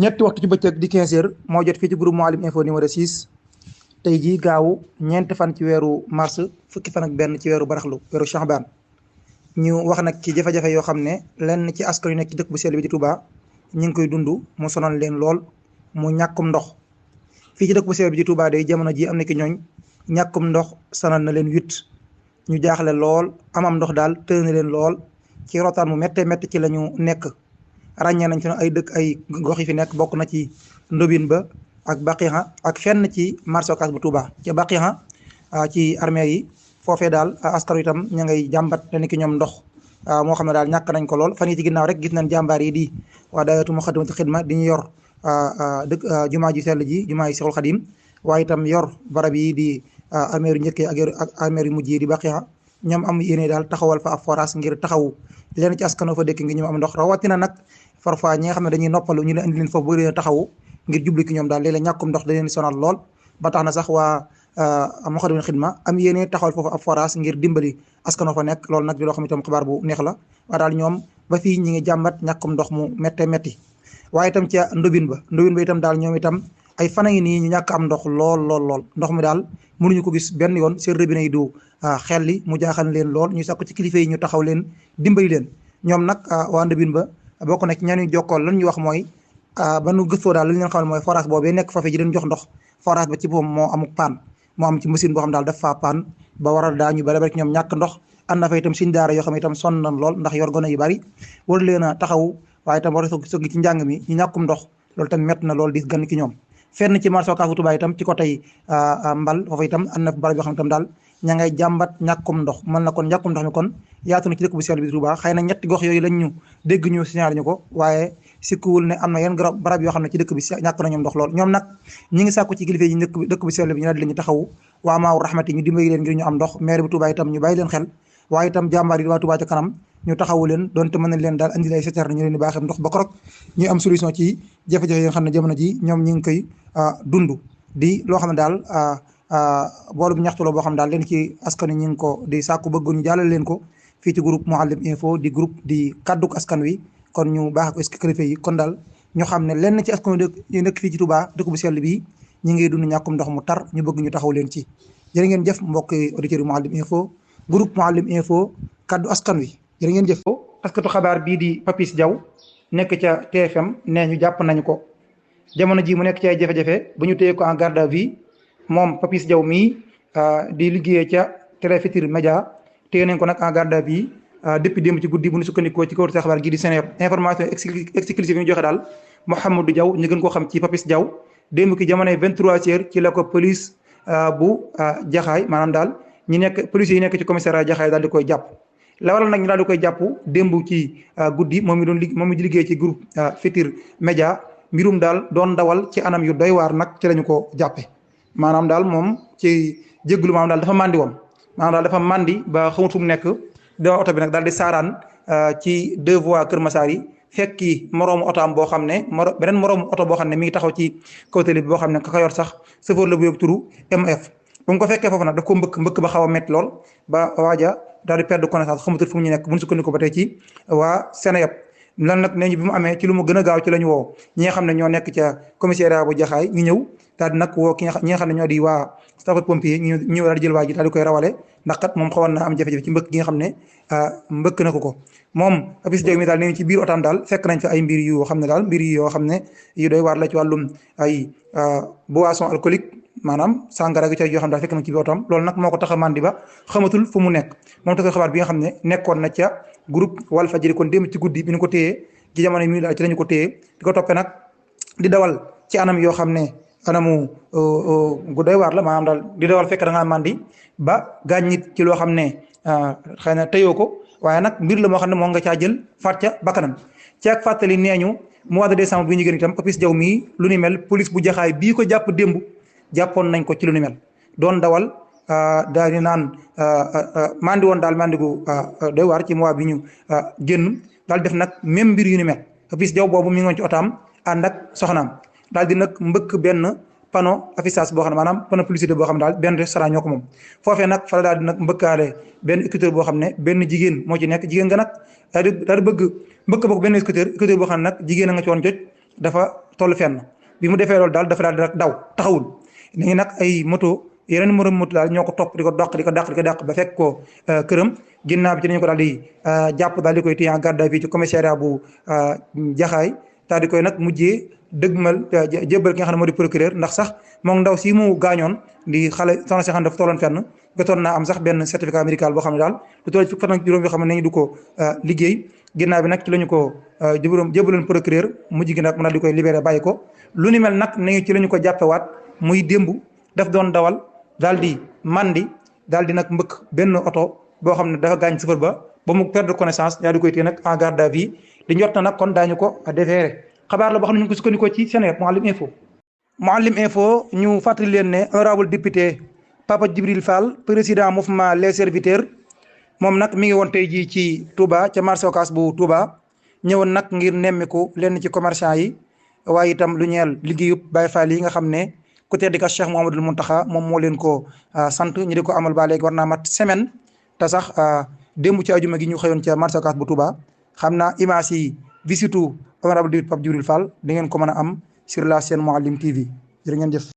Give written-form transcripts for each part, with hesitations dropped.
ñetti waxtu ci bëccëg di 15h moo jot fii ci groupe Mouhalim info numéro 6 tey jii gaawu ñeenti fan ci weeru mars fukki fan ak benn ci weeru baraxlu weeru Shahban ñu wax nag ci jafe-jafe yoo xam ne lenn ci askan yu nekk ci dëkk bu sell bi di Touba ñu ngi koy dund mu sonal leen lool mu ñàkkum ndox fii ci dëkk bu sell bi di Touba day jamono ji am na ki ñooñ ñàkkum ndox sonal na leen witt ñu jaaxle lool amam ndox daal tëë na leen lool ci rotaan mu méttee métti ci la ñu nekk. ràññee nañ fi ay dëkk ay gox yi fi nekk bokk na ci Ndobin ba ak Baqiha ak fenn ci marché Ocass bu Touba ci Baqiha ci armée yi foofee daal askan wi itam ña ngay jàmbat leen ki ñoom ndox moo xam ne daal ñàkk nañ ko lool fan yi ci ginnaaw rek gis nañ jàmbaar yi di waa daayatu Muxaddamatul Xidma di ñu yor dëkk jumaa ji sell ji jumaa yi Seexul Xadim waaye itam yor barab yi di armée yu njëkkee ak armée yu mujj yi di Baqiha ñoom am yéene daal taxawal fa ab forage ngir taxawu leen ci askan fa dëkk ngi ñoom am ndox rawatina nag parfois ñi nga xam ne dañuy noppalu ñu leen indi leen foofu bëri leen taxawu ngir jublu ki ñoom daal léeg-léeg ñàkkum ndox da leen sonal lool ba tax na sax waa Moukhaddamatoul Khidma am yéene taxawal foofu ab forage ngir dimbali askan fa nekk loolu nag di loo xam itam xibaar bu neex la waaye daal ñoom ba fii ñi ngi jàmbat ñàkkum ndox mu méttee métti waaye itam ca Ndobin ba itam daal ñoom itam ay fan a ngi nii ñu ñàkk am ndox lool ndox mi daal mënuñu ko gis benn yoon seen robinet yi du xelli mu jaaxal leen lool ñu sakku ci kilifa yi ñu taxaw leen dimbali leen ñoom nag waa Ndobin ba bokk na ci ñaanu jokkool lan ñu wax mooy ba nu gëstoo daal li leen xamal mooy forage boobee nekk fa fi ji leen jox ndox forage ba ci boppam moo amuk paan moo am ci machine boo xam daal daf faa paan ba waral daa ñu bari bari ñoom ñàkk ndox am na fa itam suñ daara yoo xam ne itam sonn nañ lool ndax yor gone yu bari war leen a taxaw waaye itam war a sëgg ci njàng mi ñu ñàkkum ndox loolu itam mett na lool di gan ki ñoom fenn ci marché Ocass bu Touba itam ci côté mbal foofu itam am na barab yoo xam ne itam daal ña ngay jàmbat ñàkkum ndox mën na kon ñàkkum ndox mi kon yaatu na ci dëkk bu sell bi Touba xëy na ñetti gox yooyu lañ ñu dégg ñu signalé ñu ko waaye sikkuwul ne am na yenn barab yoo xam ne ci dëkk bi ñàkk na ñoom ndox lool ñoom nag ñi ngi sàkku ci kilifa yi dëkk bu sell bi ñu daal di leen taxawu waa Maawu Rahmati ñu dimbali leen ngir ñu am ndox maire bu Touba itam ñu bàyyi leen xel waaye itam jàmbaar yi waa Touba ca kanam ñu taxawu leen doonte mën nañ leen daal andi lay secteur ñu leen di baaxee ndox ba korok ñu am solution ci jafe-jafe yi nga xam ne jamono ji ñoom ñi ngi koy dund di loo xam ne daal boolu bu ñaxtu la boo xam ne daal leen ci askan wi ñu ngi ko di sàkku bëgg ñu jàllale leen ko fii ci groupe Mouhalim info di groupe di kadduk askan wi kon ñu baax ko kilifa yi kon daal ñu xam ne lenn ci askan wi nekk fii ci Touba dëkk bu sell bii ñi ngi dund ñàkkum ndox mu tar ñu bëgg ñu taxaw leen ci jërë ngeen jëf mbokk auditeurs yu Mouhalim info groupe Mouhalim info kaddu askan wi jërë ngeen jëf taskatu xabaar bii di Papis Diaw nekk ca TFM nee ñu jàpp nañu ko jamono ji mu nekk ci ay jafe-jafe ba ñu téye ko en garde à vue moom Papis Diaw mii di liggéeyee ca Télé Futurs Médias téye nañ ko nag en garde à vue depuis démb ci guddi bu ñu sukkandikoo ci kawtu xabaar gii di Seneweb information exclusive yi ñu joxe daal Mouhamadou Diaw ñu gën koo xam ci Papis Diaw démb ki jamonoy 23h ci la ko police bu Jaxaay maanaam daal ñi nekk police yi nekk ci commissariat Jaxaay daal di koy jàpp la waral nag ñu daal di koy jàpp démb ci guddi moom mi di liggéey ci groupe Futurs Médias mbirum daal doon dawal ci anam yu doy waar nag ci lañu ko jàppe maanaam daal moom ci jégglu maanaam daal dafa màndi woon maanaam daal dafa màndi ba xamut fu mu nekk da oto bi nag daal di saaraan ci 2 voies Kër Massar yi fekki moroomu oto am boo xam ne beneen moroomu oto boo xam ne mi ngi taxaw ci kaw tali bi boo xam ne ka ko yor sax chauffeur la bu yóbbu turu MF bu mu ko fekkee foofu nag daf ko mbëkk ba xaw a métti lool ba waaja daal di perdre connaissance xamatul fu mu ñu nekk bu ñu sukkandiku ba tey ci waa Seneweb lan nag nee ñu bi mu amee ci lu mu gën a gaaw ci la ñu woo ñi nga xam ne ñoo nekk ca commissariat bu Jaxaay ñu ñëw daal di nag woo ñi nga xam ne ñoo di waa sapeur pompier ñu ñëw daal di jël waa ji daal di koy rawale ndax kat moom xawoon na am jafe-jafe ci mbëkk gi nga xam ne mbëkk na ko moom Papis Diaw mi daal nee ci biir otam daal fekk nañ fa ay mbir yoo xam ne daal mbir yoo xam ne yu doy waar la ci wàllum ay boisson alcoolique maanaam sàngara gi ci yoo xam ne daal fekk nañ ci biir otam loolu nag moo ko tax a mandi ba xamatul fu mu nekk moom tax xabaar bi nga xam ne nekkoon na ca groupe Walfadjri kon démb ci guddi bi ñu ko téyee ci jamono mi daal ci lañu ko téyee di ko toppee nag di dawal ci anam yoo xam ne anamu gu doy waar la maanaam daal di dawal fekk da ngaa mandi ba gaañ nit ci loo xam ne xëy na teyoo ko waaye nag mbir la moo xam ne moo nga caa jël faat ca bakkanam ci ak fàttali nee ñu mois de décembre bi ñu gën itam Papis Diaw mii lu ni mel police bu Jaxaay bii ko jàpp démb jàppoon nañ ko ci lu ni mel doon dawal daal di naan mandi woon daal mandi gu doy waar ci mois bi ñu génn daal def nag même mbir yu ni mel Papis Diaw boobu mi ngi woon ci otaam ànd ak soxnaam daal di nag mbëkk benn panneau affichage boo xam ne maanaam panneau publicité boo xam ne daal benn restaurant ñoo ko moom foofee nag fa la daal di nag mbëkkaale benn scooter boo xam ne benn jigéen moo ci nekk jigéen nga nag daal di bëgg mbëkk bokk benn scooter boo xam ne nag jigéen a nga ci woon joj dafa toll fenn bi mu defee loolu daal dafa daal di rek daw taxawul léegi nag ay moto yeneen morom moto daal ñoo ko topp di ko doq di ko dàq ba fekk ko këram ginnaaw bi ci dañu ko daal di jàpp daal di koy téye en garde à vue ci commissariat bu Jaxaay daal di koy nag mujjee dëgmal jébbal ki nga xam ne moo di procureur ndax sax moom ndaw si mu gaañoon di xale soxna si xam ne dafa tolloon fenn jotoon naa am sax benn certificat médical boo xam ne daal lu toll ci fan ak juróom yoo xam ne nañu du ko liggéey ginnaaw bi nag ci la ñu ko jébbaloon procureur mujj gi nag mu daal di koy libéré bàyyi ko lu ni mel nag nañu ci la ñu ko jàppewaat muy démb daf doon dawal daal di mandi daal di nag mbëkk benn oto boo xam ne dafa gaañ sëfër ba mu perdre connaissance daal di koy téye nag en garde à vue di njort na nag kon daañu ko déféré xabaar la boo xam ne ñu ngi ko sukkandikoo ci Seneweb Mouhalim Info ñu fàttali leen ne honorable député Papa Djibril Fall président mouvement les serviteurs moom nag mi ngi woon tey jii ci Touba ca marché Ocass bu Touba ñëwoon nag ngir nemmiku lenn ci commerçant yi waaye itam lu ñeel liggéeyub Baye Fall yi nga xam ne ku tedd ka Cheikh Mouhamadoul Mountakha moom moo leen ko sant ñu di ko amal ba léegi war naa mat semaine te sax démb ci ajuma gi ñu xëyoon ca marché Ocass bu Touba xam naa image yi visitu honorable député Pape Djibril Fall di ngeen ko mën a am sur la chaîne Mouhalim TV jërë ngeen jëf.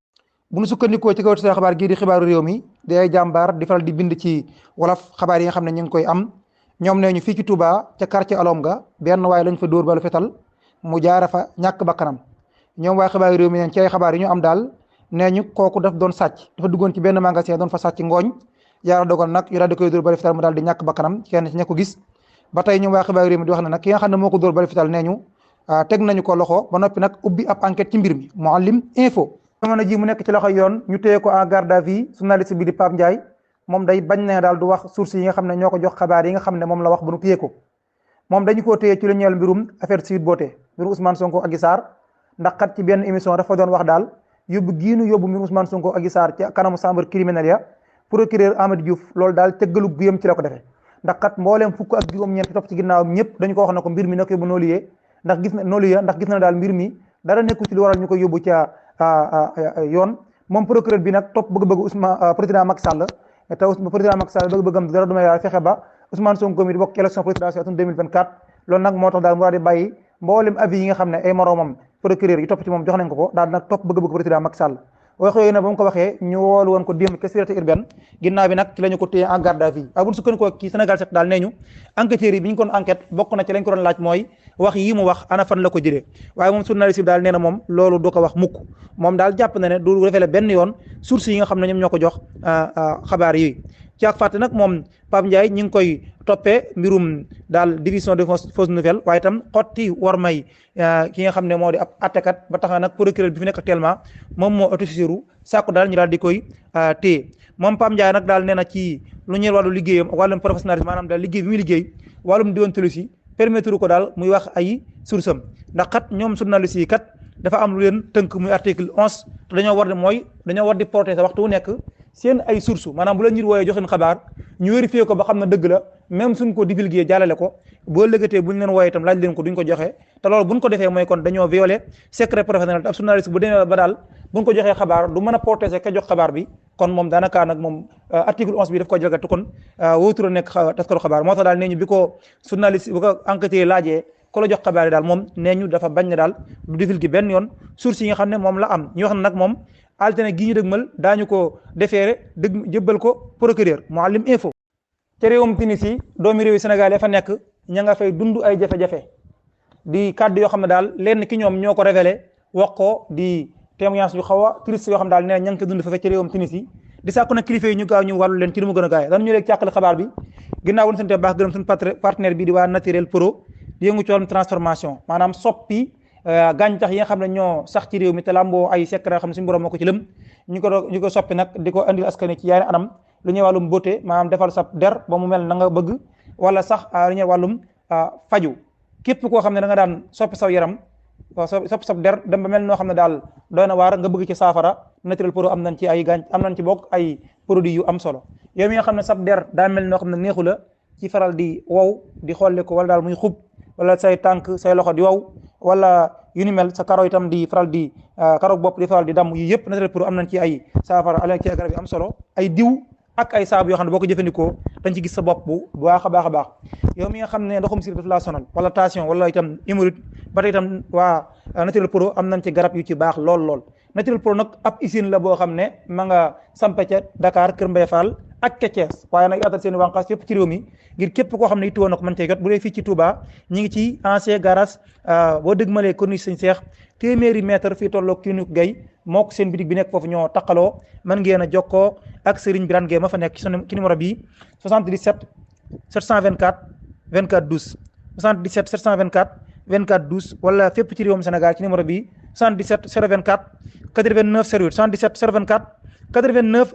bu nu sukkandikoo ci kaw xabaar gii di xibaaru réew mi di ay jàmbaar di faral di bind ci wolof xabaar yi nga xam ne ñu ngi koy am ñoom nee ñu fii ci Touba ca quartier Alom ga benn waaye lañ fa dóor balu fetal mu jaara fa ñàkk bakkanam ñoom waaye xibaaru réew mi neen ci ay xabaar yi ñu am daal nee ñu kooku daf doon sàcc dafa duggoon ci benn magasin doon fa sàcc ngooñ yàlla dogal nag yu daal di koy dóor balu fetal mu daal di ñàkk bakkanam kenn ci ña ko gis ba tey ñoom waaye xibaaru réew mi di wax ne nag ki nga xam ne moo ko dóor balu fetal nee ñu teg nañu ko loxo ba noppi nag ubbi ab enquête ci mbir mi Mouhalim Info. jamono ji mu nekk ci loxo yoon ñu téye ko en garde à vue journaliste bi di Pape Ndiaye moom day bañ ne daal du wax source yi nga xam ne ñoo ko jox xabaar yi nga xam ne moom la wax ba nu téye ko moom dañu koo téye ci lu ñeel mbirum affaire Sweet Beauté mbirum Ousmane Sonko Adji Sarr ndax kat ci benn émission dafa doon wax daal yóbbu giinu yóbbu mbirum Ousmane Sonko Adji Sarr ci kanamu chambre criminelle ya procureur Amadou Diouf loolu daal tëggalu guyam ci la ko defee ndax kat mbooleem fukk ak juróom-ñeent topp ci ginnaawam ñëpp dañu ko wax ne ko mbir mi na ko yóbbu nooliyee ndax gis na daal mbir mi dara nekku ci lu waral ñu koy yóbbu ca yoon moom procureur bi nag topp bëgg-bëgg Ousmane président Macky Sall te président Macky Sall bëgg-bëggam dara du may fexe ba Ousmane Sonko mi di bokk ci élection présidentielle atum 2024 loolu nag moo tax daal mu daal di bàyyi mboolem avis yi nga xam ne ay moroomam procureur yi topp ci moom jox nañ ko daal nag topp bëgg-bëgg président Macky Sall wax yooyu nag ba mu ko waxee ñu woolu woon ko démb ca sûreté urbaine ginnaaw bi nag ci la ñu ko téye en garde à vue bu ñu sukkandikoo ci Sénégal set daal nee ñu enquêteurs yi bi ñu ko enquête bokk na ci lañ ko doon laaj mooy wax yi mu wax ana fan la ko jëlee waaye moom journaliste bi daal nee na moom loolu du ko wax mukk moom daal jàpp na ne du révélé benn yoon source yi nga xam ne ñoom ñoo ko jox xabaar yi ci ak fàtte nag moom Pape Ndiaye ñi ngi koy toppee mbirum daal division de fausse nouvelle waaye itam xotti war may ki nga xam ne moo di ab attekat ba tax na nag procureur bi fi nekk actuellement moom moo autosaisiru sàkku daal ñu daal di koy téye moom Pape Ndiaye nag daal nee na ci lu ñeel wàllu liggéeyam wàllum professionnalisme maanaam daal liggéey bi muy liggéey wàllum déontologie permettre ko daal muy wax ay source am ndax kat ñoom journalistes yi kat dafa am lu leen tënk muy article 11 te dañoo war di protéger waxtu wu nekk seen ay source maanaam bu la nit wooyee jox leen xabaar ñu vérifier ko ba xam ne dëgg la même suñ ko divulguer jàllale ko boo lëgatee buñ leen wooyee itam laaj leen ko duñ ko joxe te loolu buñ ko defee mooy kon dañoo violer secret professionnel te ab journaliste bu demee ba daal buñ ko joxee xabaar du mën a protéger ka jox xabaar bi kon moom daanaka nag moom article 11 bi daf ko jalgati kon wóotura nekk taskatu xabaar moo tax daal nee ñu bi ko journaliste bu ko enquêteur laajee ko la jox xabaar yi daal moom nee ñu dafa bañ ne daal du divulguer benn yoon source yi nga xam ne moom la am ñu wax ne nag moom altine gi ñu dëgmal daañu ko déféré jëbbal ko procureur Mouhalim Info. ca réewum Tunisie doomi réewi Sénégal ya fa nekk ña nga fay dund ay jafe-jafe di kàddu yoo xam ne daal lenn ki ñoom ñoo ko révélé wax ko di témoignage yu xaw a triste yoo xam ne daal nee ña ngi ko dund fa ca réewum Tunisie di sàkku nag kilifa yi ñu gaaw ñu wàllu leen ci li mu gën a gaawee dañu ñu léegi càqale xabaar bi ginnaaw woon sante baax gërëm suñu partenaire bi di waa Naturel Pro di yëngu ci wàllum transformation maanaam soppi gàncax yi nga xam ne ñoo sax ci réew mi te lamboo ay secret xam ne suñu borom moo ko ci lëm ñu ko soppi nag di ko andil askan ci yaari anam lu ñuy wàllum beauté maanaam defal sa der ba mu mel na nga bëgg wala sax lu ñuy wàllum faju képp koo xam ne da nga daan soppi saw yaram soppi sa der dem ba mel noo xam ne daal doy na waar nga bëgg ci saafara Naturel Pro am nañ ci ay am nañ ci bokk ay produits yu am solo yow mi nga xam ne sab der daa mel noo xam ne neexu la ci faral di wow di xolle ko wala daal muy xub wala say tànk say loxo di wow wala yu ni mel sa karo itam di faral di karo bopp di faral di damm yi yëpp Naturel Pro am nañ ci ay saafara am nañ ci ay garab yu am solo ay diw ak ay saabu yoo xam ne boo ko jëfandikoo dañ ci gis sa bopp bu baax a baax a baax yow mi nga xam ne ndoxum sir daf laa sonal wala tension wala itam hémorroïde ba tey itam waa Natural Pro am nañ ci garab yu ci baax lool Natural Pro nag ab usine la boo xam ne ma nga sampe ca Dakar Kër Mbaye Fall ak ca Thiès waaye nag yaatal seen wànqaas fépp ci réew mi ngir képp koo xam ne yittewoo na ko mën cee jot bu dee fii ci Touba ñi ngi ci ancien garage boo dëgmalee corniche Sëñ Seex téeméeri mètre fii tolloog clinique Gay moo ko seen bitig bi nekk foofu ñoo taqaloo mën ngeen a jokkoo ak Serigne Birane Gueye ma fa nekk ci numéro bi 77 724 24 12 77 724 24 12 wala fépp ci réewum Sénégal ci numéro bi 77 024 89 08 77 024 89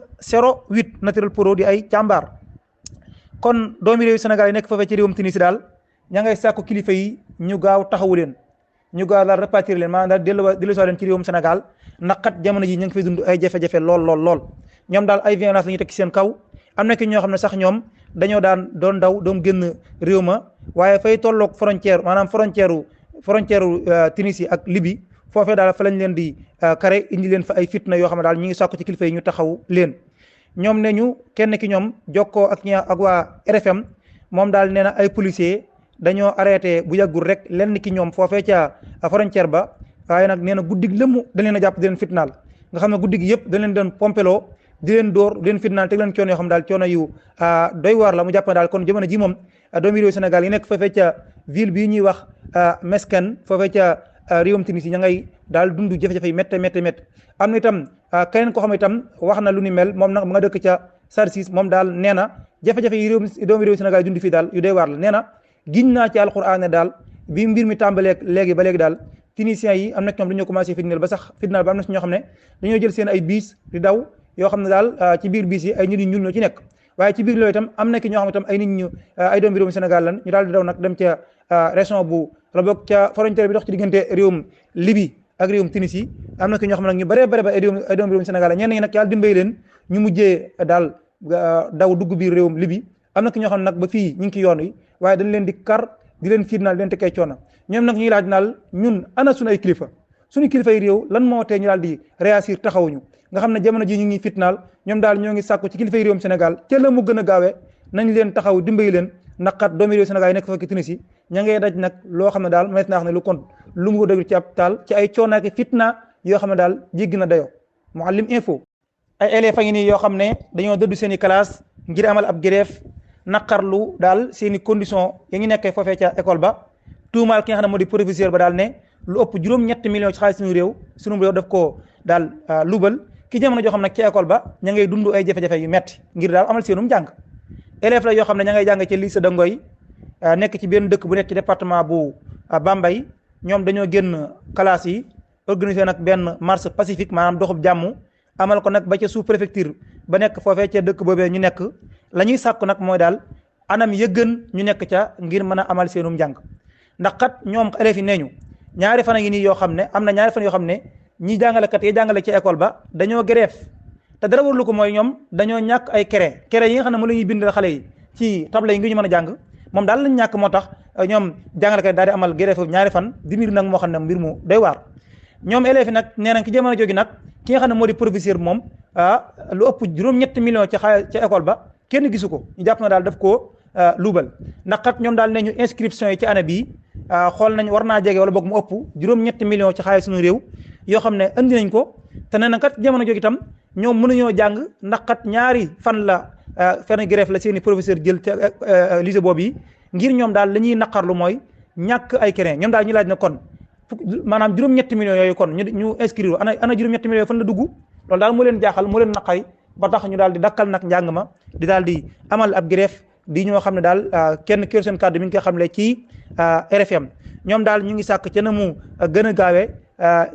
08 Natural Pro di ay jàmbaar. kon doomi réewu Sénégal yi nekk foofee ci réewum Tunisie daal ña ngay sàkku kilifa yi ñu gaaw taxawu leen ñu gaaw daal repartir leen maanaam daal dellusiwaat leen ci réewum Sénégal ndax kat jamono ji ñu ngi fay dund ay jafe-jafe lool ñoom daal ay violence la ñuy teg ci seen kaw am na ki ñoo xam ne sax ñoom dañoo daan doon daw doon génn réew ma waaye fay tolloog frontière maanaam frontière Tunisie ak Libye foofee daal fa lañ leen di kare indi leen fa ay fitna yoo xam ne daal ñu ngi sàkku ci kilifa yi ñu taxaw leen ñoom ne ñu kenn ki ñoom jokkoo ak waa RFM moom daal nee na ay policier dañoo arrêté bu yàggul rek lenn ki ñoom foofee ca frontière ba waaye nag nee na guddig lëmm dañ leen a jàpp di leen fitnaal nga xam ne guddi gi yëpp dañ leen doon pompeloo di leen dóor di leen fitnaal teg leen coono yoo xam daal coono yu doy waar la mu jàpp ne daal kon jamono ji moom doomi réew Sénégal yi nekk foofee ca ville bii ñuy wax Mesken foofee ca réewum Tunisie ña ngay daal dund jafe-jafe yi métte am na itam keneen koo xam ne itam wax na lu ni mel moom nag mu nga dëkk ca Sarsis moom daal nee na jafe-jafe yi doomi réew Sénégal yi dund fii daal yu doy waar la nee na giñ naa ci alquran ne daal bi mbir mi tàmbalee léegi ba léegi daal Tunisiens yi am na ñoom dañoo commencé fitnaal ba am na si ñoo xam ne dañoo jël seen ay biis di daw yoo xam ne daal ci biir biis yi ay nit ñu ñuul ñoo ci nekk waaye ci biir loolu itam am na ki ñoo xam ne itam ay nit ñu ay doomi réewum Sénégal lan ñu daal di daw nag dem ca région bu la bokk ca frontière bi dox ci diggante réewum Libye ak réewum Tunisie am na ki ñoo xam ne nag ñu bare ay doomi réewum Sénégal la ñenn ñi nag yàlla dimbay leen ñu mujjee daal daw dugg biir réewum Libye am na ki ñoo xam ne nag ba fii ñu ngi ci yoon wi waaye dañ leen di kar di leen fitnaal di leen tekkee coono ñoom nag ñuy laaj naal ñun ana suñu ay kilifa suñu kilifa yi réew lan moo tee ñu daal di réagir taxawuñu nga xam ne jamono ji ñu ngi fitnaal ñoom daal ñoo ngi sàkku ci kilifa yi réewum Sénégal ca la mu gën a gaawee nañ leen taxaw dimbali leen naqat doomi réew Sénégal yi nekk fekk Tunisie ña ngay daj nag loo xam ne daal mënees naa wax ne lu kon lu mu dëgg ci ab taal ci ay coonaaki fitna yoo xam ne daal jéggi na dayoo Mouhalim Info ay élèves a ngi nii yoo xam ne dañoo dëddu seen i classe ngir amal ab grève naqarlu daal seen i condition ya ngi nekkee foofee ca école ba tuumaal ki nga xam ne moo di professeur ba daal ne lu ëpp juróom-ñetti millions ci xaalis suñu réew daf koo daal lubal ki jamono joo xam nag ci école ba ña ngay dund ay jafe-jafe yu metti ngir daal amal seenum jàng élèves la yoo xam ne ña ngay jàng ci lycée de Ngoy nekk ci benn dëkk bu nekk ci département bu Bambey ñoom dañoo génn classe yi organiser nag benn marche pacifique maanaam doxub jàmm amal ko nag ba ca sous préfecture ba nekk foofee ca dëkk boobee ñu nekk la ñuy sàkku nag mooy daal anam ya gën ñu nekk ca ngir mën a amal seenum njàng ndax kat ñoom élèves yi nee ñu ñaari fan a ngi nii yoo xam ne am na ñaari fan yoo xam ne ñi jàngalekat yi jàngale ci école ba dañoo grève te dara warlu ko mooy ñoom dañoo ñàkk ay craie yi nga xam ne mu la ñuy bindal xale yi ci table yi ngir ñu mën a jàng moom daal lañ ñàkk moo tax ñoom jàngalekat yi daal di amal grève ñaari fan di mbir nag moo xam ne mbir mu doy waar ñoom élèves yi nag nee nañ ki jamono joogi nag ki nga xam ne moo di professeur moom lu ëpp juróom-ñetti millions ca école ba kenn gisu ko ñu jàpp na daal daf koo luubal ndax kat ñoom daal ne ñu inscription yi ci année bii xool nañ war naa jege wala boog mu ëpp juróom-ñetti millions ci xaalis suñu réew yoo xam ne andi nañ ko te nee na kat jamono jooju itam ñoom mënuñoo jàng ndax kat ñaari fan la fenn grève la seeni professeur jël ca lycée boobu yi ngir ñoom daal la ñuy naqarlu mooy ñàkk ay craie ñoom daal ñu laaj ne kon maanaam juróom-ñetti millions yooyu kon ñu inscrire ana juróom-ñetti millions fan la dugg loolu daal moo leen jaaxal moo leen naqari ba tax ñu daal di dakkal nag njàng ma di daal di amal ab grève di ñoo xam ne daal kenn kër seen kàddu mi ngi koy xam le ci RFM ñoom daal ñu ngi sàkk ca na mu gën a gaawee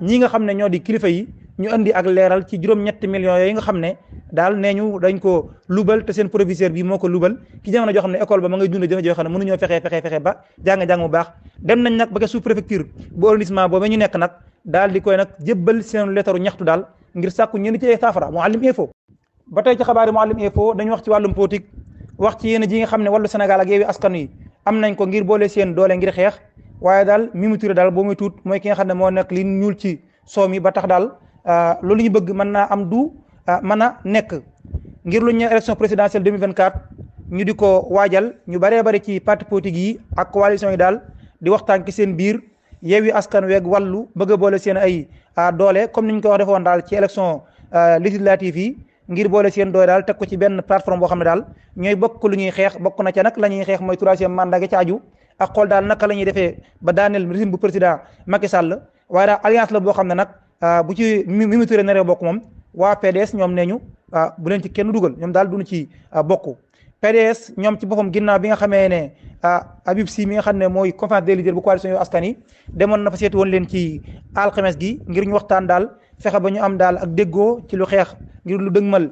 ñi nga xam ne ñoo di kilifa yi ñu andi ak leeral ci juróom-ñetti millions yooyu nga xam ne daal nee ñu dañ ko lubal te seen proviseur bi moo ko lubal ci jamono joo xam ne école ba ma ngay dund jafe joo xam ne mënuñoo fexe ba jàng mu baax dem nañ nag ba ca sous préfecture bu arrondissement boobu ñu nekk nag daal di koy nag jébbal seen leetaru ñaxtu daal ngir sàkku ñenn ci ay saafara Mouhalim Info ba tey ci xabaari Mouhalim Info dañu wax ci wàllum politique wax ci yéen ji nga xam ne wàllu Sénégal ak Yewwi Askan Wi am nañ ko ngir boole seen doole ngir xeex waaye daal Mimi Touré daal boo muy tuut mooy ki nga xam ne moo nekk li ñuul ci soow mi ba tax daal loolu ñu bëgg mën naa am du mën a nekk ngir lu ñu élection présidentielle 2024 ñu di ko waajal ñu baree bari ci parti politique yi ak coalition yi daal di waxtaan ci seen biir Yewwi Askan Wi ak Wallu bëgg a boole seen ay doole comme niñ ko wax defoon daal ci élection législative yi ngir boole seen doole daal teg ko ci benn plateforme boo xam ne daal ñooy bokk lu ñuy xeex bokk na ca nag la ñuy xeex mooy troisième mandat gi ci aju ak xool daal naka la ñuy defee ba daaneel régime bu président Macky Sall waaye daal alliance la boo xam ne nag bu ci Mimi Touré naree bokk moom waa PDS ñoom nee ñu bu leen ci kenn dugal ñoom daal duñu ci bokk. PDS ñoom ci boppam ginnaaw bi nga xamee ne Habib Sy mi nga xam ne mooy conférence des leaders bu coalition Yewwi Askan Wi demoon na fa seeti woon leen ci alxames gi ngir ñu waxtaan daal fexe ba ñu am daal ak déggoo ci lu xeex ngir lu dëgmal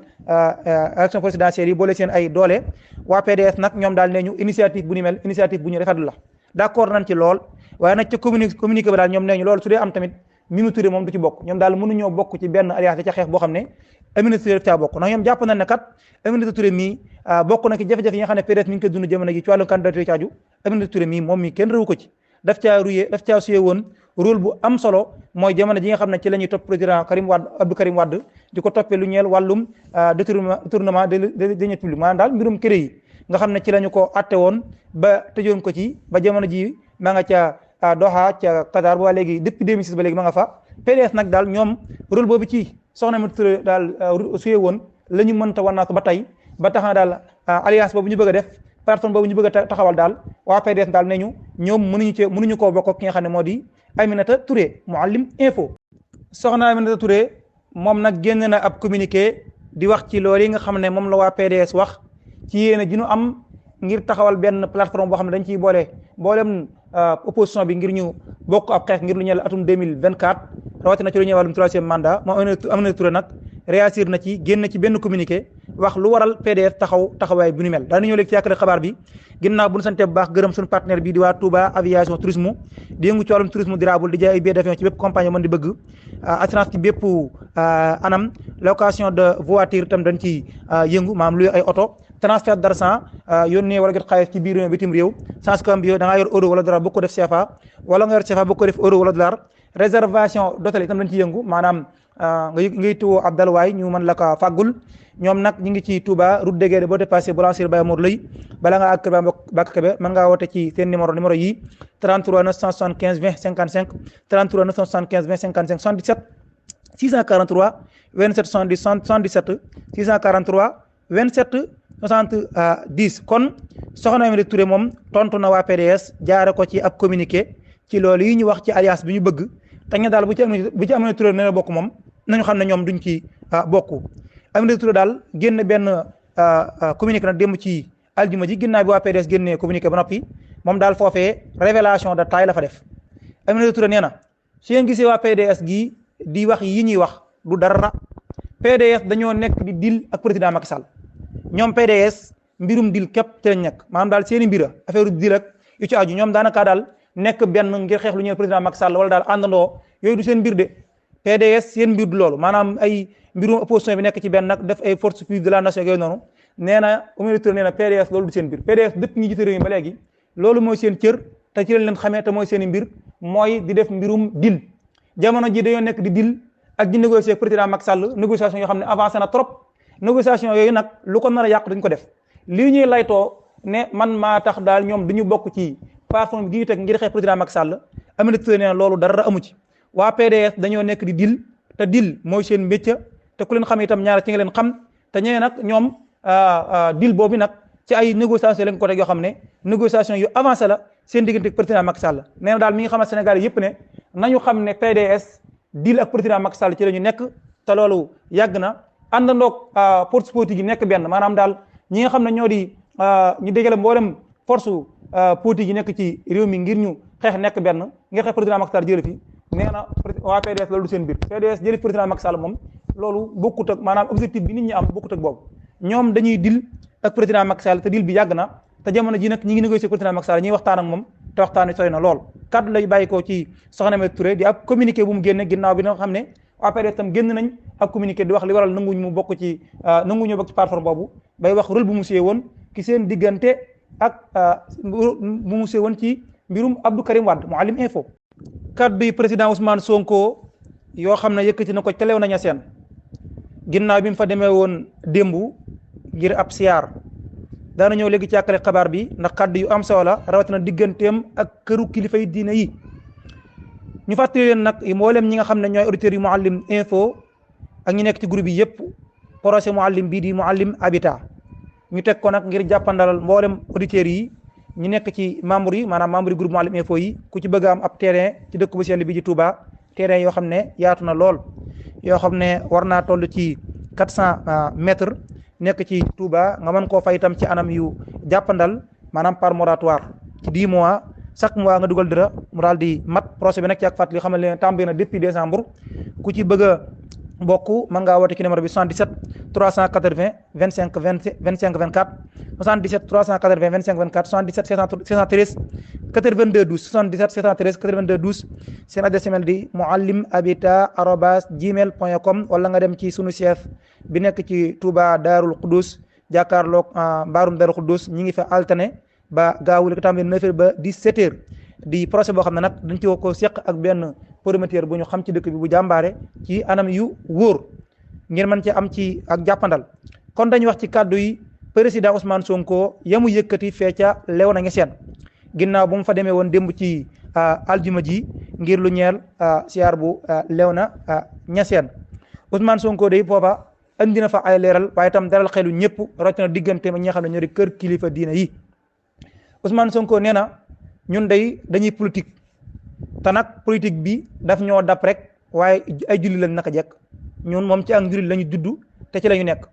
élection présidentielle yi boole seen ay doole waa PDS nag ñoom daal nee ñu initiative bu ni mel initiative bu ñu rafetlu la d'accord nañ ci lool waaye nag ca communiqué ba daal ñoom nee ñu loolu su dee am tamit Mimi Touré moom du ci bokk ñoom daal mënuñoo bokk ci benn alliance ca xeex boo xam ne Aminata Touré caa bokk ndax ñoom jàpp nañ ne kat Aminata Touré mii bokk na ci jafe-jafe yi nga xam ne PDS mi ngi koy dund jamono gi ci wàllu candidature caaju Aminata Touré mii moom mii kenn réewu ko ci daf caa suyee woon rôle bu am solo mooy jamono ji nga xam ne ci la ñuy topp président Abdou Karim Wade di ko toppee lu ñeel wàllum détournement de deniers publics maanaam daal mbirum kër yi nga xam ne ci la ñu ko atte woon ba tëjoon ko ci ba jamono ji ma nga ca Doha ca Qatar ba léegi depuis 2006 ba léegi ma nga fa PDS nag daal ñoom rôle boobu ci soxna Aminata Touré daal suyee woon la ñu mënta wannaatu ba tey ba tax na daal alliance boobu ñu bëgg a def plateforme boobu ñu bëgg a taxawal daal waa PDS daal ne ñu ñoom mënuñu koo bokk ki nga xam ne moo di Aminata Touré Mouhalim Info. soxna Aminata Touré moom nag génn na ab communiqué di wax ci loolu yi nga xam ne moom la waa PDS wax ci yéene ji ñu am ngir taxawal benn plateforme boo xam ne dañ ciy boolem opposition bi ngir ñu bokk ab xeex ngir lu ñeel atum 2024 rawatina ci lu ñeel wàllum troisième mandat moom Aminata Touré nag réagir na ci génn ci benn communiqué wax lu waral PDS taxawaay bu ni mel daal ñëw léegi ci yàkkale xabaar bi ginnaaw bu ñu sante bu baax gërëm suñu partenaire bi di waa Touba aviation tourisme di yëngu ci wàllum tourisme durable di jaay ay billets d'avion ci bépp compagnie mën di bëgg assurance ci bépp anam location de voiture tam dañ ci yëngu maanaam luy ay oto transfert d'argent yónnee wala jot xaalis ci biir réew bitim réew sans que da ngaa yor euro wala dollar bëgg ko def CFA wala nga yor CFA bëgg ko def euro wala dollar réservation d'hôtel itam dañ ci yëngu maanaam ngay tuwoo ab dalwaay ñu mën la ko fàggul ñoom nag ñu ngi ci Touba route de Guédé boo dépassé boulangerie Baye Mor Lay bala ngaa ak Kër Bakk Kébé mën ngaa woote ci seen numéro yi 33 975 20 55 33 975 20 55 77 643 27 70 77 643 27 70 kon soxna Aminata Touré moom tontu na waa PDS jaare ko ci ab communiqué ci loolu yi ñu wax ci alliance bi ñu bëgg te ñu daal bu ci Aminata Touré ne bokk moom nañu xam ne ñoom duñ ci bokk Aminata Touré daal génn benn communiqué nag démb ci aljuma ji ginnaaw bi waa PDS génnee communiqué ba noppi moom daal foofee révélation de taille la fa def Aminata Touré nee na su ngeen gisee waa PDS gii di wax yi ñuy wax du dara PDS dañoo nekk di deal ak président Macky Sall ñoom PDS mbirum deal képp ci lañ nekk maanaam daal seeni mbira affaire deal ak yu ci aju ñoom daanaka daal nekk benn ngir xeex lu ñeel président Macky Sall wala daal àndandoo yooyu du seen mbir de PDS seen mbir du loolu maanaam ay mbirum opposition bi nekk ci benn nag def ay forces vives de la nation yooyu noonu nee na Aminata Touré nee na PDS loolu du seen mbir PDS dëpp ñi jiite réew mi ba léegi loolu mooy seen cër te ci lañ leen xamee te mooy seen mbir mooy di def mbirum deal jamono ji dañoo nekk di deal ak di négocier président Macky Sall négociation yoo xam ne avancé na trop négociation yooyu nag lu ko nar a yàq duñ ko def lii ñuy laytoo ne man maa tax daal ñoom duñu bokk ci plateforme bi ñu teg ngir xeex président Macky Sall Aminata Touré nee na loolu dara amu ci waa PDS dañoo nekk di deal te deal mooy seen métier te ku leen xam itam ñaar ci nga leen xam te ñee nag ñoom deal boobu nag ci ay négociation lañ ko teg yoo xam ne négociation yu avancé la seen diggante ak président Macky Sall nee na daal mi ngi xamal Sénégal yëpp ne nañu xam ne PDS deal ak président Macky Sall ci la ñu nekk te loolu yàgg na àndandoog force politique yi nekk benn maanaam daal ñi nga xam ne ñoo di ñu dégale mboolem force politique yi nekk ci réew mi ngir ñu xeex nekk benn ngir xeex président Macky Sall jële fi nee na waa PDS loolu du seen mbir PDS jële président Macky Sall moom loolu bokkut ak maanaam objectif bi nit ñi am bokkut ak boobu ñoom dañuy dil ak président Macky Sall te dil bi yàgg na te jamono ji nag ñi ngi négocier président Macky Sall ñuy waxtaan ak moom te waxtaan wi sori na lool kaddu lay bàyyi ko ci soxna Aminata Touré di ab communiqué bu mu génne ginnaaw bi nga xam ne waa PDS tam génn nañ ab communiqué di wax li waral nanguñu bokk ci plateforme boobu bay wax rôle bu mu suyee woon ki seen diggante ak bu mu suyee woon ci mbirum Abdou Karim Wade Mouhalim Info kaddu yi président Ousmane Sonko yoo xam ne yëkkati na ko ca Léona Niassène ginnaaw bi mu fa demee woon démb ngir ab siyaar daana ñëw léegi ci àkkale xabaar bi ndax kaddu yu am solo la rawatina digganteem ak këru kilifa yi diine yi ñu fàttali leen nag mboolem ñi nga xam ne ñooy auditeurs yu Mouhalim info ak ñi nekk ci groupe yi yëpp projet Mouhalim bii di Mouhalim Habitat ñu teg ko nag ngir jàppandalal mboolem auditeurs yi ñu nekk ci membre yi maanaam membre yi groupe Mouhalim info yi ku ci bëgg am ab terrain ci dëkk bu sell bi ci Touba terrain yoo xam ne yaatu na lool yoo xam ne war naa toll ci 400 mètres nekk ci Touba nga mën koo fay itam ci anam yu jàppandal maanaam par moratoire ci 10 mois chaque mois nga dugal dara mu daal di mat projet bi nag ci ak fàttali xamal leen tàmbali na depuis décembre ku ci bëgg a bokk mën ngaa woote ci numéro bi 77 380 25 24 77 380 25 24 77 613 82 12 77 613 82 12 seen adresse email di mouhalimhabitat@gmail.com wala nga dem ci sunu chef bi nekk ci Touba Darul Qudus jàkkaarloog mbaarum Darul Qudus ñi ngi fa alterné ba gaawu li ko tàmbali 9h ba 17h di projet boo xam ne nag dañ ci ko seq ak benn promoteur bu ñu xam ci dëkk bi bu jàmbaare ci anam yu wóor ngeen mën ci am ci ak jàppandal kon dañuy wax ci kàddu yi président Ousmane Sonko yamu yëkkati fee ca Léona Niassène ginnaaw bu mu fa demee woon démb ci aljuma ji ngir lu ñeel siyaar bu Léona Niassène Ousmane Sonko day foofa andi na fa ay leeral waaye itam dalal xelu ñëpp rawatina diggante ma ñi nga xam ne ñoo di kër kilifa diina yi Ousmane Sonko nee na ñun dañuy politique te nag politique bi daf ñoo dab rek waaye ay jullit lañ naka jekk ñun moom ci ak jullit lañu juddu te ci la ñu nekk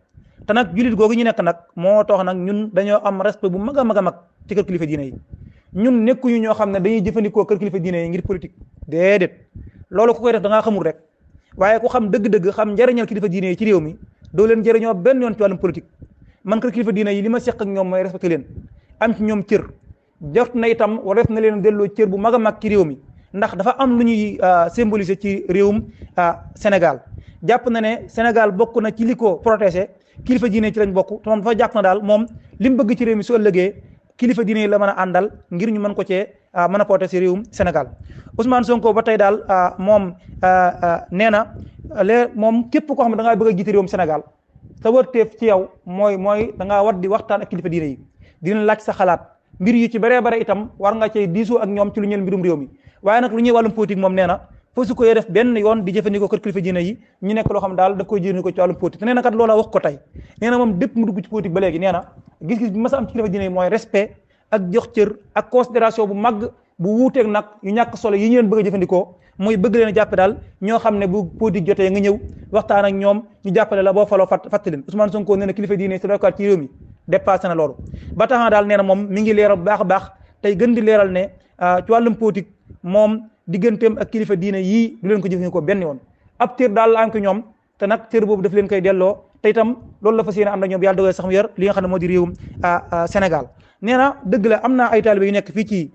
te nag jullit googu ñu nekk nag moo tax nag ñun dañoo am respect bu mag a mag a mag ci kër kilifa diine yi ñun nekkuñu ñoo xam ne dañuy jëfandikoo kër kilifa diine yi ngir politique déedéet loolu ku koy def da ngaa xamul rek waaye ku xam dëgg-dëgg xam njëriñal kilifa diine yi ci réew mi doo leen jëriñoo benn yoon ci wàllum politique man kër kilifa diine yi li ma seq ak ñoom mooy respecté leen am ci ñoom cër jot na itam war def na leen delloo cër bu mag a mag ci réew mi ndax dafa am lu ñuy symboliser ci réewum Sénégal jàpp na ne Sénégal bokk na ci li ko protégé kilifa diine ci lañ bokk te moom dafa jàpp na daal moom li mu bëgg ci réew mi su ëllëgee kilifa diine la mën a àndal ngir ñu mën ko cee mën a protéger réewum Sénégal Ousmane Sonko ba tey daal moom nee na moom képp koo xam ne da ngaa bëgg a jiite réewum Sénégal sa wërteef ci yow mooy da ngaa war di waxtaan ak kilifa diine yi dina laaj sa xalaat mbir yu ci bare bare itam war nga cay diisoo ak ñoom ci lu ñeel mbirum réew mi waaye nag lu ñuy wàllum politique moom nee na foosu ko def benn yoon di jëfandikoo kër kilifa diine yi ñu nekk loo xam daal daf koy jëfandikoo ci wàllum politique te nee na kat loola wax ko tey nee na moom dépp mu dugg ci politique ba léegi nee na gis-gis bi mas a am ci kilifa diine yi mooy respect ak jox cër ak considération bu mag bu wuuteeg nag yu ñàkk solo yi ñu leen bëgg a jëfandikoo muy bëgg leen a jàppe daal ñoo xam ne bu politique jotee nga ñëw waxtaan ak ñoom ñu jàppale la boo faloo fàttali leen Ousmane Sonko nee na kilifa diine yi sa ci réew mi dépassé na loolu ba tax na daal nee na moom mi ngi leeral bu baax a baax tey gën di leeral ne ci wàllum politique moom digganteem ak kilifa diine yii du leen ko jëfandikoo benn yoon ab cër daal la am ko ñoom te nag cër boobu daf leen koy delloo te itam loolu la fas yéene ànd ak ñoom yàlla dogal sax mu yor li nga xam ne moo di réewum Sénégal nee na dëgg la am naa ay taalibe yu nekk fii ci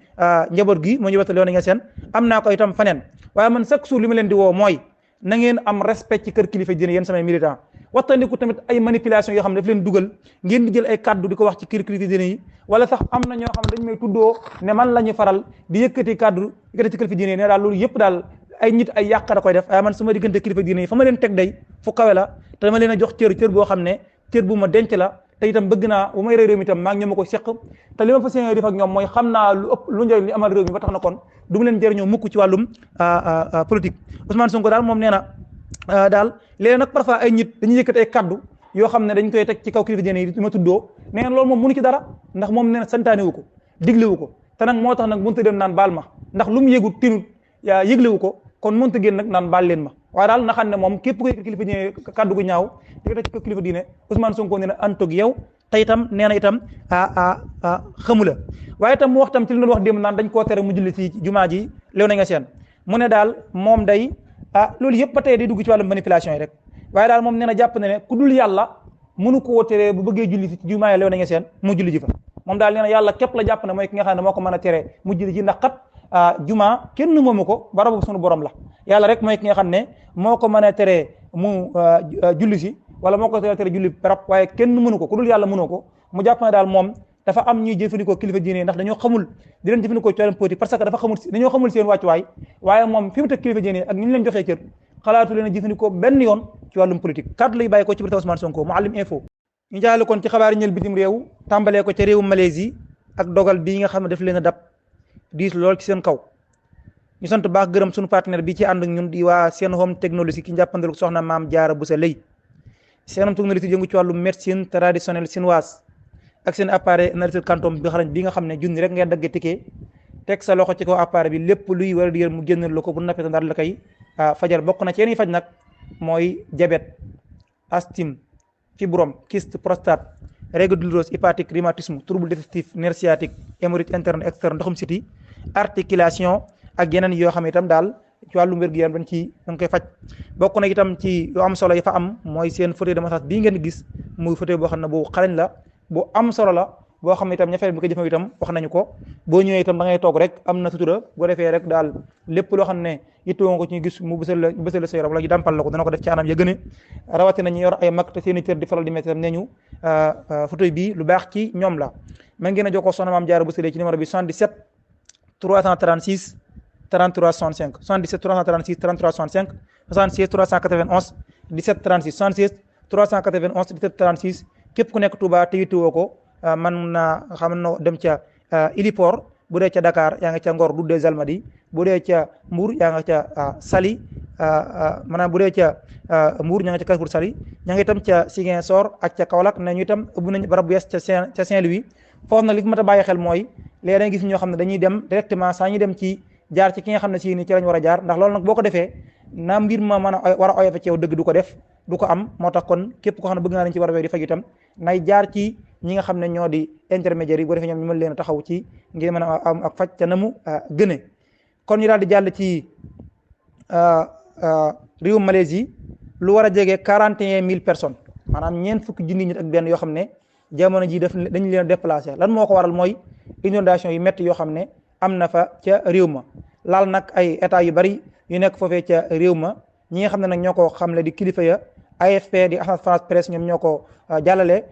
njaboot gi moo njabootu Léona Niassène am naa ko itam faneen waaye man chaque jour li ma leen di woo mooy na ngeen am respect ci kër kilifa diine yéen samay militant waxtaandiku tamit ay manipulation yoo xam ne daf leen dugal ngeen di jël ay kaddu di ko wax ci kër kilifa diine yi wala sax am na ñoo xam ne dañ may tuddoo ne man la ñu faral di yëkkati kaddu yëkkati ci kilifa diine yi ne daal loolu yëpp daal ay nit ay yàq da koy def waaye man sama diggante kilifa diine yi fa ma leen teg day fu kawe la te dama leen a jox cër boo xam ne cër bu ma denc la te itam bëgg naa bu may réew mi itam maa ngi ñoom ma ko seq te li ma fas yéene def ak ñoom mooy xam naa lu ëpp lu njëriñ li amal réew mi ba tax na kon du mu leen jëriñoo mukk ci wàllum politique Ousmane Sonko daal moom nee na daal léegi nag parfois ay nit dañuy yëkkati ay kaddu yoo xam ne dañ koy teg ci kaw kilifa diine yi ma tuddoo nee na loolu moom mënu ci dara ndax moom nee na santaane wu ko diglewu ko te nag moo tax nag mënut a dem naan baal ma ndax lu mu yëgut tinut yëglewu ko kon mënut a génn nag naan baal leen ma waaye daal na xam ne moom képp ko yëkkati kilifa diine kaddu gu ñaaw di ko teg ci kaw kilifa diine Ousmane Sonko nee na antoog yow te itam nee na itam xamu la waaye itam mu wax tam ci li doon wax démb naan dañ koo tere mu julli ci jumaa ji Léona Niassène mu ne daal moom day loolu yëpp ba tey day dugg ci wàllum manipulation yi rek waaye daal moom nee na jàpp na ne ku dul yàlla mënu koo teree bu bëggee julli ci jumaa yi Léona Niassène mu julli ji fa moom daal nee na yàlla képp la jàpp ne mooy ki nga xam ne moo ko mën a teree mu julli ji ndax kat jumaa kenn moomu ko barabu sunu borom la yàlla rek mooy ki nga xam ne moo ko mën a teree mu julli si wala moo ko tere julli barab waaye kenn mënu ko ku dul yàlla mënoo ko mu jàpp ne daal moom dafa am ñuy jëfandikoo kilifa diine ndax dañoo xamul di leen jëfandikoo ci wàllum politique parce que dafa xamul dañoo xamul seen wàccuwaay waaye moom fi mu teg kilifa diine ak ñu leen joxee cër xalaatu leen a jëfandikoo benn yoon ci wàllum politique kaddu lay bàyyi ko ci biir Ousmane Sonko Mouhalim info ñu jaale kon ci xabaar ñël bitim réew tàmbalee ko ca réewum Malaisie ak dogal bii nga xam ne daf leen a dab diis lool ci seen kaw ñu sant baax gërëm suñu partenaire bi ci ànd ak ñun di waa Sen Home Technologie ki njàppandalu soxna Maam Jaara Buso Lay. Sen Home Technologie yëngu ci wàllu médecine traditionnelle chinoise ak seen appareil analyse quantum bi xarañ bi nga xam ne junni rek ngay dagge ticket teg sa loxo ci kaw appareil bi lépp luy war a di mu génn la ko bu nappee daal la koy fajal. bokk na ci yéen faj nag mooy diabète, asthme, fibrome, kyste, prostate, règle douloureuse, hépatique, rhumatisme, trouble digestif, nerf sciatique, hémorroïde interne externe, ndoxum siti, articulation ak yeneen yoo xam ne itam daal ci wàllu wér-gu-yaram dañ koy faj. bokk na itam ci yu am solo yi fa am mooy seen fauteuil de massage bii ngeen gis muy fauteuil boo xam ne bu xarañ la bu am solo la boo xam ne itam ña bi ko jëfandikoo itam wax nañu ko. boo ñëwee itam da ngay toog rek am na sutura boo defee rek daal lépp loo xam ne yittewoo ko ci gis mu bësal la sa yaram wala ñu dàmpal la ko dana ko def ci anam ya gëne rawatina ñu yor ay mag te seen i cër di faral di métti itam nee ñu fauteuil bii lu baax ci ñoom la. ma ngeen a jokkoo soxna Maam Jaara Buso Lay ci numéro bi 77 336 33 65 77 336 33 65 76 391 17 36 76 391 17 36 képp ku nekk Touba te yittewoo ko man naa xam na dem ca Iliport bu dee ca Dakar yaa nga ca Ngor Route des Almadies bu dee ca Mbour yaa nga ca Saly maanaam bu dee ca Mbour ña nga ca Carrefour Saly ña nga itam ca Ziguinchor ak ca Kaolack ne ñu itam ubbi nañ barab bu yees ca Saint-Louis. foofu nag li mat a bàyyi xel mooy léegi da nga gis ñoo xam ne dañuy dem directement saa ñu dem ci jaar ci ki nga xam ne si ni ci lañ war a jaar ndax loolu nag boo ko defee na mbir ma mën a war a oyofe ci yow dëgg du ko def du ko am. moo tax kon képp ko xam ne bëgg naa lañ ci war a di faj itam nay jaar ci ñi nga xam ne ñoo di intermédiaire yi boo defee ñoom ñu mën leen a taxaw ci ngir mën a am ak faj ca na mu gëne. kon ñu daal di jàll ci réewum Malaisie lu war a jege 41 000 personnes maanaam ñeent fukki junni nit ak benn yoo xam ne jamono ji dañu leen déplacé. lan moo ko waral mooy inondation yu métti yoo xam ne am na fa ca réew ma laal nag ay état yu bari yu nekk foofee ca réew ma. ñi nga xam ne nag ñoo ko xamle di kilifa ya AFP di Agence France Presse ñoom ñoo ko jàllale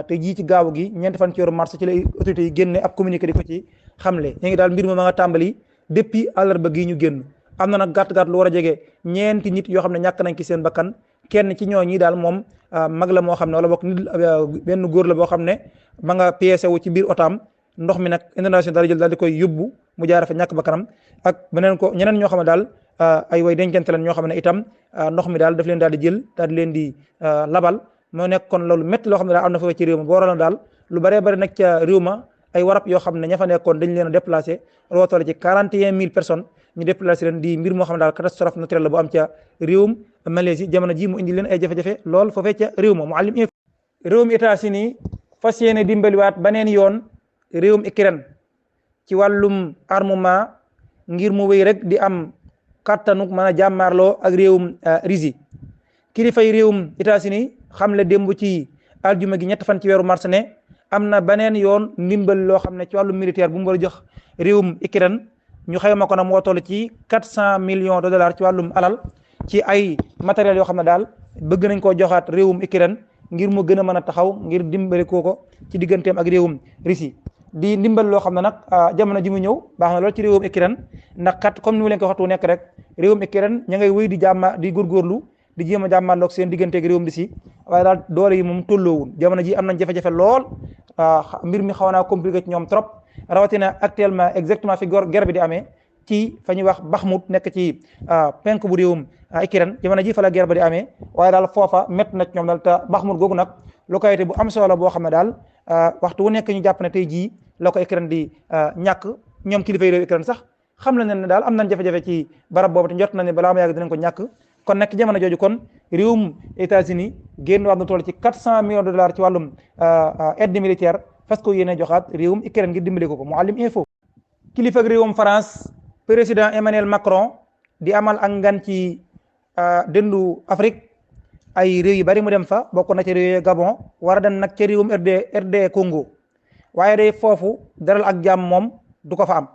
te jii ci gaaw gi ñeenti fan ci weeru mars ci la autorités yi génne ab communiqué di ko ci xamle. ñu ngi daal mbir ma nga tàmbali depuis àllarba gii ñu génn. am na nag gàtt-gàtt lu war a jege ñeenti nit yoo xam ne ñàkk nañ ci seen bakkan kenn ci ñoo ñi daal moom mag la moo xam ne wala bokk nit benn góor la boo xam ne ma nga pièce wu ci biir otaam ndox mi nag inondation daal di jël daal di koy yóbbu mu jaara fa ñàkk bakkanam ak ñeneen ñoo xam ne daal ay way dencante lan ñoo xam ne itam ndox mi daal daf leen daal di jël daal di leen di labal moo nekk kon loolu métti loo xam ne daal am na fa ci réew ma boo waroon daal lu bëree bëri nag ca réew ma ay warab yoo xam ne ña fa nekkoon dañ leen a déplacé loo toll ci 41 000 personnes ñu déplacé leen di mbir moo xam ne daal catastrophe naturelle la bu am ca réewum Malaisie jamono ji mu indi leen ay jafe-jafe lool foofee ca réew ma Mouhalim Info. réewum États-Unis fas yéene dimbaliwaat baneen yoon réewum Ukraine ci wàllum armement ngir mu wéy rek di am kattanuk mën a jàmmaarloo ak réewum Russie. kilifay réewum États-Unis xam le démb ci aljuma gi 3 fan ci weeru mars ne am na beneen yoon ndimbal loo xam ne ci wàllum militaire bu mu war a jox réewum Ukraine ñu xayma ko na moo toll ci 400 millions de dollars ci wàllum alal ci ay matériels yoo xam ne daal bëgg nañ koo joxaat réewum Ukraine ngir mu gën a mën a taxaw ngir dimbali ko ci digganteem ak réewum Russie. di ndimbal loo xam ne nag jamono ji mu ñëw baax na lool ci réewum Ukraine ndax kat comme ni mu leen ko waxtu nekk rek réewum Ukraine ña ngay wéy di di góorgóorlu di jéem a jàmmaarloog seen digganteeg réewum Russie waaye daal doole yi moom tolloowul jamono ji am nañ jafe-jafe lool mbir mi xaw naa compliqué ci ñoom trop rawatina actuellement exactement fi guerre bi di amee ci fa ñuy wax Bakhmut nekk ci penk bu réewum Ukraine jamono ji fa la guerre ba di amee waaye daal foofa métti na ci ñoom daal te Bakhmut googu nag localité bu am solo boo xam ne daal waxtu wu nekk ñu jàpp ne tey jii la ko Ukraine di ñàkk ñoom kilifa yi réew Ukraine sax xam nañ ne daal am nañ jafe-jafe ci barab boobu te njort nañ ne balaa ma yàgg dinañ ko ñàkk. kon nag jamono jooju kon réewum États-Unis génn waat na toll ci 400 millions de dollars ci wàllum aide militaire parce que yéen a joxaat réewum Ukraine ngir dimbali ko Mouhalim Info. kilifa ak réewum France président Emmanuel Macron di amal ak ngan ci dëndu Afrique ay réew yu bari mu dem fa bokk na ci réew Gabon war a dem nag ca réewum RD Congo waaye day foofu daral ak jàmm moom du ko fa am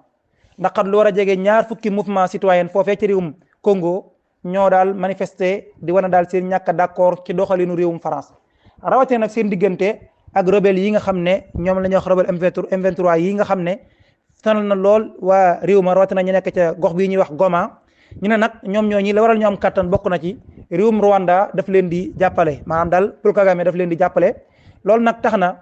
ndax kat lu war a jege ñaar fukki mouvement citoyen foofee ci réewum Congo. ñoo daal manifester di wane daal seen ñàkk a d'accord ci doxalinu réewum France rawatina nag seen diggante ak rebelle yi nga xam ne ñoom la ñuy wax rebelle M23 yi nga xam ne sonal na lool waa réew ma rawatina ñu nekk ca gox bii ñuy wax Goma ñu ne nag ñoom ñooñi la waral ñu am kattan bokk na ci réewum Rwanda daf leen di jàppale maanaam daal Paul Kagame daf leen di jàppale loolu nag tax na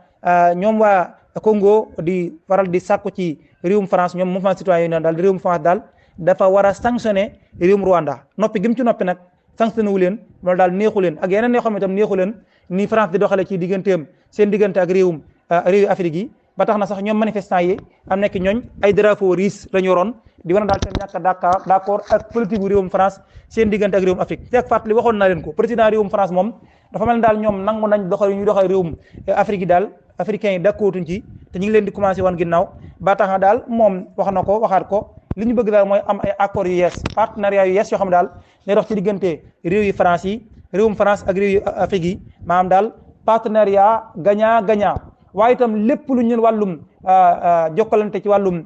ñoom waa Congo di faral di sàkku ci réewum France ñoom mouvement citoyen yi daal di réewum France daal dafa war a sanctionné réewum Rwanda noppi gi mu ci noppi nag sanctionné wu leen loolu daal neexu leen ak yeneen yoo xam ne itam neexu leen ni France di doxale ci digganteem seen diggante ak réewi Afrique yi ba tax na sax ñoom manifestants yi am nekk ñooñ ay drapeau russe la ñu yoroon di wane daal seen ñàkk d'accord ak politique bu réewum France seen diggante ak réewum Afrique te ak fàttali waxoon naa leen ko président réewum France moom dafa mel ne daal ñoom nangu nañ doxal ñu doxal réewum Afrique yi daal africains yi d'accorduñ ci te ñu ngi leen di commencé wan ginnaaw ba tax na daal moom wax na ko waxaat ko li ñu bëgg daal mooy am ay accords yu yees partenariat yu yees yoo xam ne daal day dox ci diggante réew yi France yi réewum France ak réew yi Afrique yi maanaam daal partenariat gagnant gagnant waaye itam lépp lu ñu wàllum jokkalante ci wàllum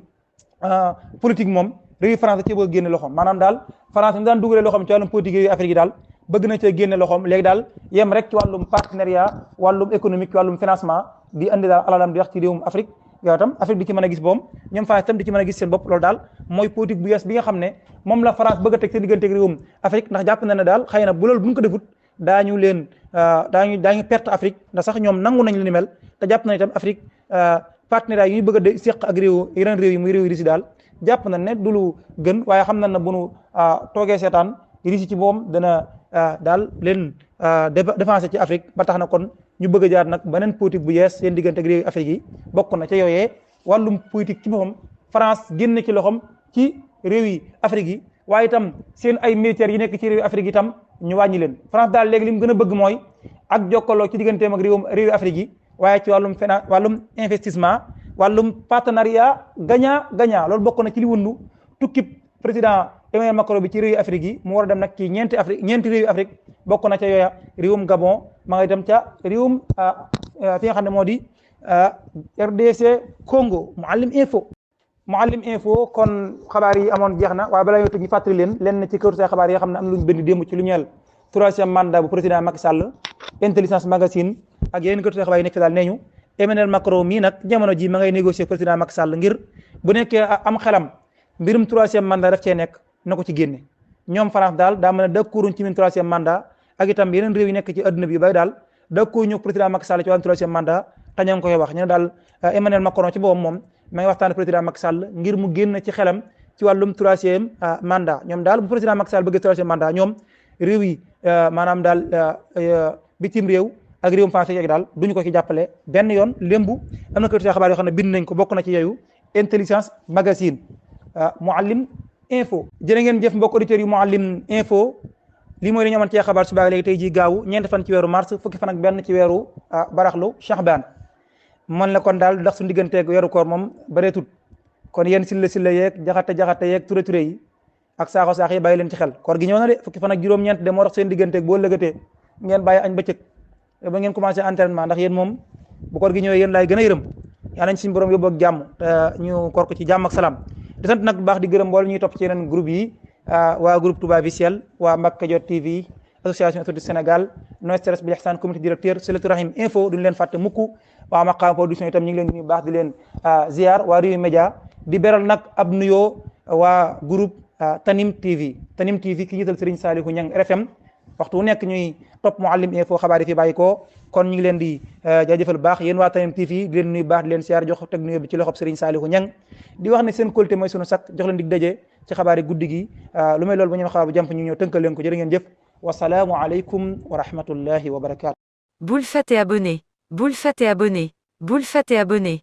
politique moom réew yi France da cee bëgg génne loxoom maanaam daal France mi daan dugalee loxoom ci wàllum politique réew yi Afrique yi daal bëgg na cee génne loxoom léegi daal yem rek ci wàllum partenariat wàllum économique ci wàllum financement di andi daal alalam di wax ci réewum Afrique yow tam Afrique di ci mën a gis boom ñoom France itam di ci mën a gis seen bopp loolu daal mooy politique bu yees bi nga xam ne moom la France bëgg a teg seen diggante ak réewum Afrique ndax jàpp na ne daal xëy na bu loolu bu ñu ko defut daañu daañu perte Afrique ndax sax ñoom nangu nañ li ni mel te jàpp na itam Afrique partenariat yi ñu bëgg a séq ak yeneen réew yi muy réew yi Russie daal jàpp na ne du lu gën waaye xam na ne bu nu toogee seetaan Russie ci boom dana daal leen défensé ci Afrique ba tax na kon ñu bëgg a jaar nag beneen politique bu yees seen diggante ak réew yi Afrique yi bokk na ca yooyee wàllum politique ci boppam France génn ci loxom ci réew yi Afrique yi waaye itam seen ay militaires yi nekk ci réew yi Afrique yi itam ñu wàññi leen France daal léegi li mu gën a bëgg mooy ak jokkaloo ci digganteem ak réew yi Afrique yi waaye ci wàllum wàllum investissement wàllum partenariat gagnant gagnant loolu bokk na ci li wundu tukkib président Emmanuel Macron bi ci réew yi Afrique yi mu war a dem nag ci ñeenti réew yi Afrique bokk na ca yooya réewum Gabon ma ngay dem ca réewum fi nga xam ne moo di RDC Congo Mouhalim info kon xabaar yi amoon jeex na waaye balaa ñoo tëj ñu fàttali leen ci këru say xabaar yi xam ne am na lu ñu bind démb ci lu ñeel 3e mandat bu président Macky Sall Intelligence Magazine ak yeneen këru say xabaar yi nekk daal nee ñu Emmanuel Macron mii nag jamono ji ma ngay négocier président Macky Sall ngir bu nekkee am xelam mbirum 3e mandat daf cee nekk na ko ci génne ñoom France daal daa mën a d'accorduñ ci mbirum 3e mandat ak itam yeneen réew yi nekk ci adduna bi bay daal d'accord ñu président Macky Sall ci wàllum 3e mandat te ña ngi koy wax ñu ne daal Emmanuel Macron ci boppam moom ma ngi waxtaan président Macky Sall ngir mu génn ci xelam ci wàllum 3e mandat ñoom daal bu président Macky Sall bëgg 3e mandat ñoom réew yi maanaam daal bitim réew ak réewum France yi daal duñu ko ci jàppale benn yoon lémbu am na kër xabaar yoo xam ne bind nañ ko bokk na ci yooyu Intelligence Magazine Mouhalim info jërë ngeen jëf mbokk auditeurs yu Mouhalim info lii mooy li ñu amoon ci xabaar suba léegi tey ji gaaw ñeenti fan ci weeru mars fukki fan ak benn ci weeru baraxlu Shahban man la kon daal ndax suñu digganteeg weeru koor moom bareetut kon yéen silla yeeg jaxate yeeg ture yi ak saax yi bàyyi leen ci xel koor gi ñëw na de fukki fan ak juróom-ñeent de moo tax seen digganteeg boo lëgatee ngeen bàyyi añ bëccëg ba ngeen commencé entraînement ndax yéen moom bu koor gi ñëwee yéen laay gën a yërëm yaa nañ suñu borom yóbbu ak jàmm te ñu koor ko ci jàmm ak salaam di sant nag bu baax di gërëm mboolem ñuy topp ci yeneen groupe yi waa groupe Touba Visuel waa Mbacke Kadior TV association autorité Sénégal No Stress Bil Ihsan comité directeur Silatu Rahim info duñu leen fàtte mukk waa Maqaam production itam ñu ngi leen di nuyu baax di leen ziar waa Rewmi Média di beral nag ab nuyoo waa groupe Tanim TV ki jiital Serigne Saliou Niang RFM waxtu wu nekk ñuy topp Mouhalim info xabaar yi fi bàyyi ko kon ñu ngi leen di jaajëfal baax yéen waa Tanim TV di leen nuyu baax di leen siyaar jox teg nuyoo bi ci loxob Serigne Saliou Niang di wax ne seen qualité mooy sunu sakk jox leen dig daje ci xabaar yi guddi gi lu may loolu ba ñu xabaar bu jàmp ñu ñëw tënkal leen ko jërë ngeen jëf wasalaamu aleykum wa rahmatullahi wa barakatu. Boule fat et abonné.